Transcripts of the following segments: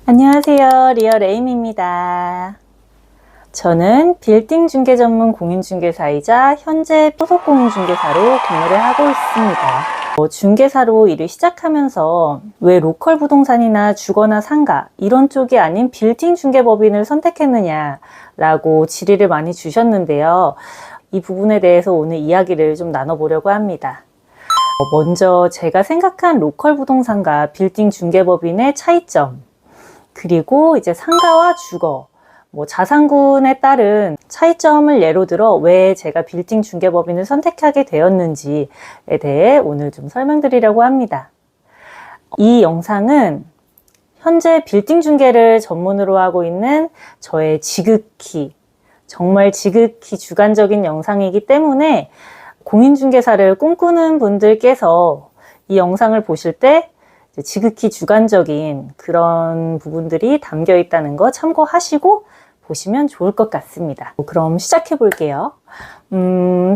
안녕하세요. 리얼에임입니다. 저는 빌딩 중개 전문 공인중개사이자 현재 소속 공인중개사로 근무를 하고 있습니다. 중개사로 일을 시작하면서 왜 로컬 부동산이나 주거나 상가 이런 쪽이 아닌 빌딩 중개법인을 선택했느냐 라고 질의를 많이 주셨는데요. 이 부분에 대해서 오늘 이야기를 좀 나눠보려고 합니다. 먼저 제가 생각한 로컬 부동산과 빌딩 중개법인의 차이점, 그리고 이제 상가와 주거, 자산군에 따른 차이점을 예로 들어 왜 제가 빌딩 중개법인을 선택하게 되었는지에 대해 오늘 좀 설명드리려고 합니다. 이 영상은 현재 빌딩 중개를 전문으로 하고 있는 저의 정말 지극히 주관적인 영상이기 때문에 공인중개사를 꿈꾸는 분들께서 이 영상을 보실 때 지극히 주관적인 그런 부분들이 담겨 있다는 거 참고하시고 보시면 좋을 것 같습니다. 그럼 시작해 볼게요.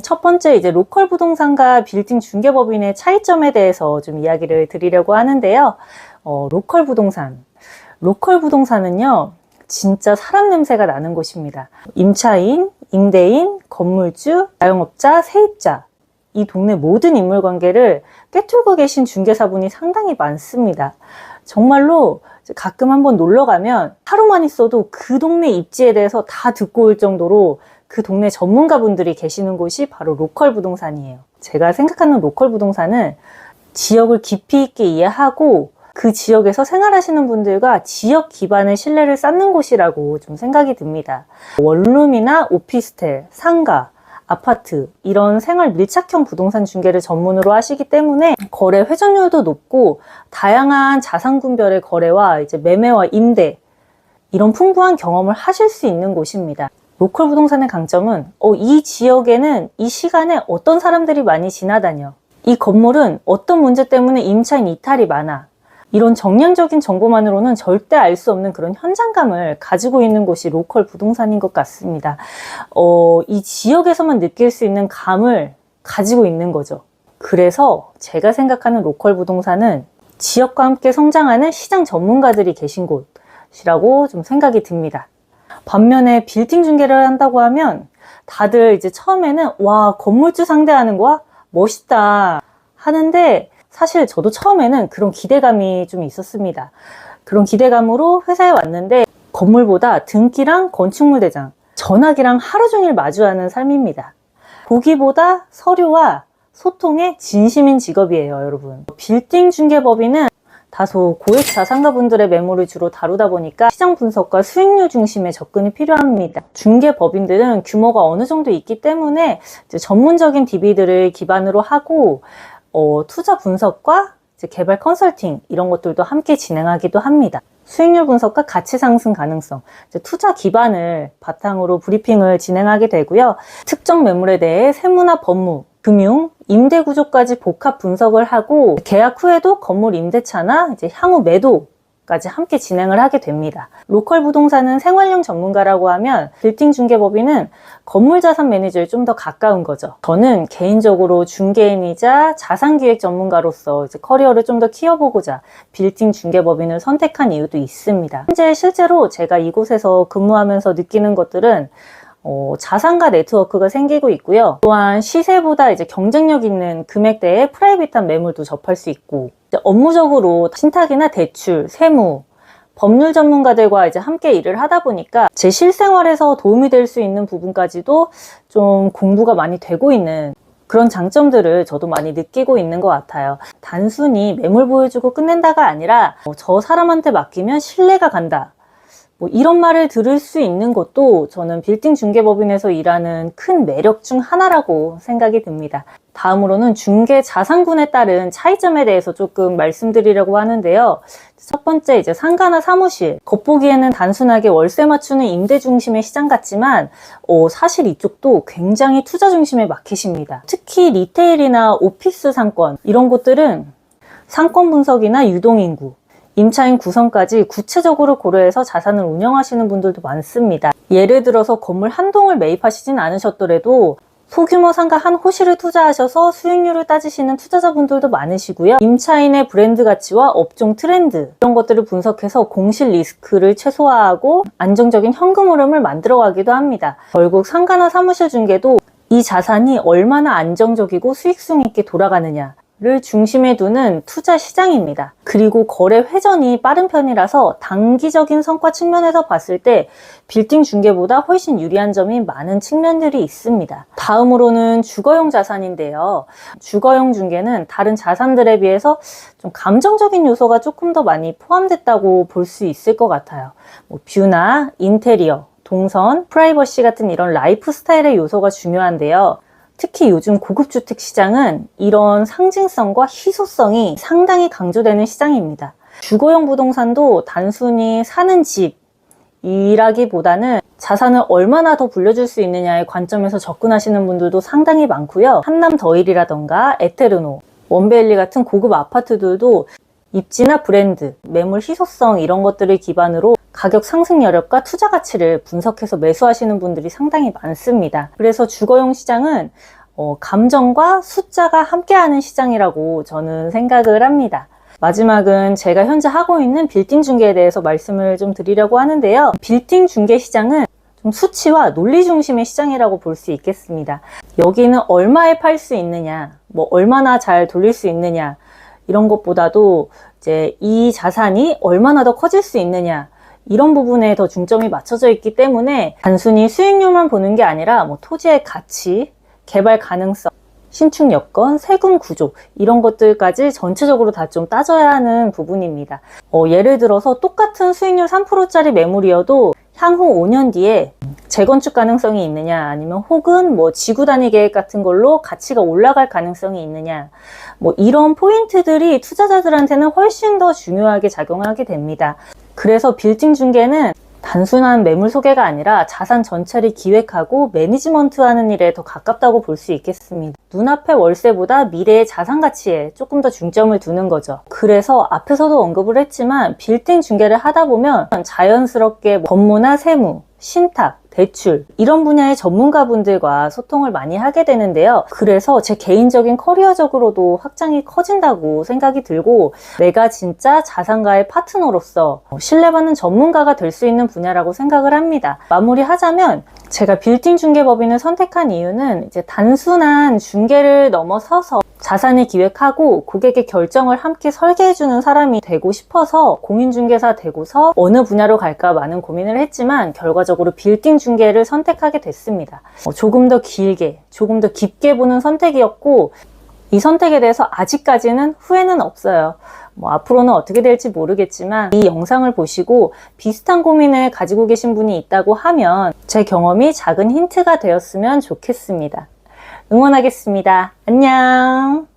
첫 번째 이제 로컬 부동산과 빌딩 중개법인의 차이점에 대해서 좀 이야기를 드리려고 하는데요. 로컬 부동산은요, 진짜 사람 냄새가 나는 곳입니다. 임차인, 임대인, 건물주, 자영업자, 세입자, 이 동네 모든 인물관계를 꿰뚫고 계신 중개사분이 상당히 많습니다. 정말로 가끔 한번 놀러 가면 하루만 있어도 그 동네 입지에 대해서 다 듣고 올 정도로 그 동네 전문가분들이 계시는 곳이 바로 로컬 부동산이에요. 제가 생각하는 로컬 부동산은 지역을 깊이 있게 이해하고 그 지역에서 생활하시는 분들과 지역 기반의 신뢰를 쌓는 곳이라고 좀 생각이 듭니다. 원룸이나 오피스텔, 상가, 아파트 이런 생활 밀착형 부동산 중개를 전문으로 하시기 때문에 거래 회전율도 높고 다양한 자산군별의 거래와 이제 매매와 임대 이런 풍부한 경험을 하실 수 있는 곳입니다. 로컬 부동산의 강점은 이 지역에는 이 시간에 어떤 사람들이 많이 지나다녀, 이 건물은 어떤 문제 때문에 임차인 이탈이 많아, 이런 정량적인 정보만으로는 절대 알 수 없는 그런 현장감을 가지고 있는 곳이 로컬 부동산인 것 같습니다. 이 지역에서만 느낄 수 있는 감을 가지고 있는 거죠. 그래서 제가 생각하는 로컬 부동산은 지역과 함께 성장하는 시장 전문가들이 계신 곳이라고 좀 생각이 듭니다. 반면에 빌딩 중개를 한다고 하면 다들 이제 처음에는 와, 건물주 상대하는 거야? 멋있다 하는데 사실 저도 처음에는 그런 기대감이 좀 있었습니다. 그런 기대감으로 회사에 왔는데 건물보다 등기랑 건축물 대장, 전화기랑 하루 종일 마주하는 삶입니다. 보기보다 서류와 소통에 진심인 직업이에요, 여러분. 빌딩 중개법인은 다소 고액 자산가분들의 매물을 주로 다루다 보니까 시장 분석과 수익률 중심의 접근이 필요합니다. 중개법인들은 규모가 어느 정도 있기 때문에 이제 전문적인 DB들을 기반으로 하고 투자 분석과 이제 개발 컨설팅 이런 것들도 함께 진행하기도 합니다. 수익률 분석과 가치 상승 가능성, 이제 투자 기반을 바탕으로 브리핑을 진행하게 되고요. 특정 매물에 대해 세무나 법무, 금융, 임대 구조까지 복합 분석을 하고 계약 후에도 건물 임대차나 이제 향후 매도까지 함께 진행을 하게 됩니다. 로컬 부동산은 생활형 전문가라고 하면 빌딩 중개법인은 건물 자산 매니저에 좀 더 가까운 거죠. 저는 개인적으로 중개인이자 자산기획 전문가로서 이제 커리어를 좀 더 키워보고자 빌딩 중개법인을 선택한 이유도 있습니다. 현재 실제로 제가 이곳에서 근무하면서 느끼는 것들은 자산가 네트워크가 생기고 있고요. 또한 시세보다 이제 경쟁력 있는 금액대의 프라이빗한 매물도 접할 수 있고, 업무적으로 신탁이나 대출, 세무, 법률 전문가들과 이제 함께 일을 하다 보니까 제 실생활에서 도움이 될 수 있는 부분까지도 좀 공부가 많이 되고 있는 그런 장점들을 저도 많이 느끼고 있는 것 같아요. 단순히 매물 보여주고 끝낸다가 아니라 저 사람한테 맡기면 신뢰가 간다, 이런 말을 들을 수 있는 것도 저는 빌딩 중개법인에서 일하는 큰 매력 중 하나라고 생각이 듭니다. 다음으로는 중개 자산군에 따른 차이점에 대해서 조금 말씀드리려고 하는데요. 첫 번째, 이제 상가나 사무실. 겉보기에는 단순하게 월세 맞추는 임대 중심의 시장 같지만 사실 이쪽도 굉장히 투자 중심의 마켓입니다. 특히 리테일이나 오피스 상권 이런 곳들은 상권 분석이나 유동인구, 임차인 구성까지 구체적으로 고려해서 자산을 운영하시는 분들도 많습니다. 예를 들어서 건물 한 동을 매입하시진 않으셨더라도 소규모 상가 한 호실을 투자하셔서 수익률을 따지시는 투자자분들도 많으시고요. 임차인의 브랜드 가치와 업종 트렌드 이런 것들을 분석해서 공실 리스크를 최소화하고 안정적인 현금 흐름을 만들어가기도 합니다. 결국 상가나 사무실 중개도 이 자산이 얼마나 안정적이고 수익성 있게 돌아가느냐 를 중심에 두는 투자 시장입니다. 그리고 거래 회전이 빠른 편이라서 단기적인 성과 측면에서 봤을 때 빌딩 중개보다 훨씬 유리한 점이 많은 측면들이 있습니다. 다음으로는 주거용 자산인데요. 주거용 중개는 다른 자산들에 비해서 좀 감정적인 요소가 조금 더 많이 포함됐다고 볼 수 있을 것 같아요. 뷰나 인테리어, 동선, 프라이버시 같은 이런 라이프 스타일의 요소가 중요한데요. 특히 요즘 고급주택 시장은 이런 상징성과 희소성이 상당히 강조되는 시장입니다. 주거용 부동산도 단순히 사는 집이라기보다는 자산을 얼마나 더 불려줄 수 있느냐의 관점에서 접근하시는 분들도 상당히 많고요. 한남 더힐이라던가 에테르노, 원베일리 같은 고급 아파트들도 입지나 브랜드, 매물 희소성 이런 것들을 기반으로 가격 상승 여력과 투자 가치를 분석해서 매수하시는 분들이 상당히 많습니다. 그래서 주거용 시장은 감정과 숫자가 함께하는 시장이라고 저는 생각을 합니다. 마지막은 제가 현재 하고 있는 빌딩 중개에 대해서 말씀을 좀 드리려고 하는데요. 빌딩 중개 시장은 좀 수치와 논리 중심의 시장이라고 볼 수 있겠습니다. 여기는 얼마에 팔 수 있느냐, 얼마나 잘 돌릴 수 있느냐 이런 것보다도 이제 이 자산이 얼마나 더 커질 수 있느냐 이런 부분에 더 중점이 맞춰져 있기 때문에 단순히 수익률만 보는 게 아니라 토지의 가치, 개발 가능성, 신축 여건, 세금 구조 이런 것들까지 전체적으로 다 좀 따져야 하는 부분입니다. 예를 들어서 똑같은 수익률 3%짜리 매물이어도 향후 5년 뒤에 재건축 가능성이 있느냐 아니면 혹은 지구 단위 계획 같은 걸로 가치가 올라갈 가능성이 있느냐 이런 포인트들이 투자자들한테는 훨씬 더 중요하게 작용하게 됩니다. 그래서 빌딩 중개는 단순한 매물 소개가 아니라 자산 전체를 기획하고 매니지먼트하는 일에 더 가깝다고 볼 수 있겠습니다. 눈앞의 월세보다 미래의 자산 가치에 조금 더 중점을 두는 거죠. 그래서 앞에서도 언급을 했지만 빌딩 중개를 하다 보면 자연스럽게 법무나 세무, 신탁, 대출 이런 분야의 전문가분들과 소통을 많이 하게 되는데요. 그래서 제 개인적인 커리어적으로도 확장이 커진다고 생각이 들고 내가 진짜 자산가의 파트너로서 신뢰받는 전문가가 될 수 있는 분야라고 생각을 합니다. 마무리하자면 제가 빌딩 중개법인을 선택한 이유는 이제 단순한 중개를 넘어서서 자산을 기획하고 고객의 결정을 함께 설계해주는 사람이 되고 싶어서 공인중개사 되고서 어느 분야로 갈까 많은 고민을 했지만 결과적으로 빌딩 중개를 선택하게 됐습니다. 조금 더 길게, 조금 더 깊게 보는 선택이었고 이 선택에 대해서 아직까지는 후회는 없어요. 앞으로는 어떻게 될지 모르겠지만 이 영상을 보시고 비슷한 고민을 가지고 계신 분이 있다고 하면 제 경험이 작은 힌트가 되었으면 좋겠습니다. 응원하겠습니다. 안녕.